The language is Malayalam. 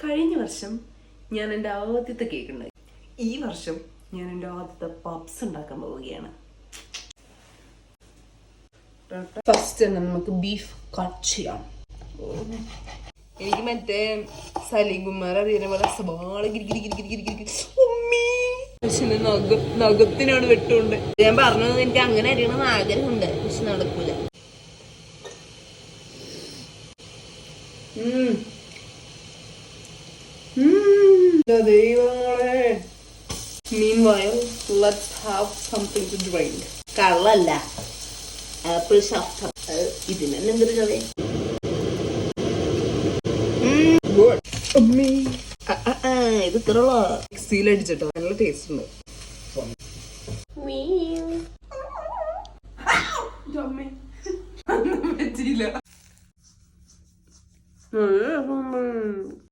കഴിഞ്ഞ വർഷം ഞാൻ എൻ്റെ ആദ്യത്തെ കേക്ക് ഉണ്ടാക്കി. ഈ വർഷം ഞാൻ എൻ്റെ ആദ്യത്തെ പപ്സ് ഉണ്ടാക്കാൻ പോവുകയാണ്. ഫസ്റ്റ് തന്നെ നമുക്ക് ബീഫ് കട്ട് ചെയ്യാം. എനിക്ക് മറ്റേ സലീം കുമാർ അറിയുന്ന പോലെ സവാള നഖത്തിനാണ് വെട്ടുകൊണ്ട്. ഞാൻ പറഞ്ഞത് എനിക്ക് അങ്ങനെ അറിയണമെന്ന് ആഗ്രഹമുണ്ട്, പക്ഷെ നടക്കൂല. Meanwhile, let's have something to drink. കള്ളല്ല, ആപ്പിൾ ഷാഫ്റ്റ്. ഇതിനെന്തൊരു ചവേ. ഇത് ഇത്രയുള്ള മിക്സിയിലടിച്ചിട്ടോ, നല്ല ടേസ്റ്റ് ഉണ്ട്. പറ്റിയില്ല.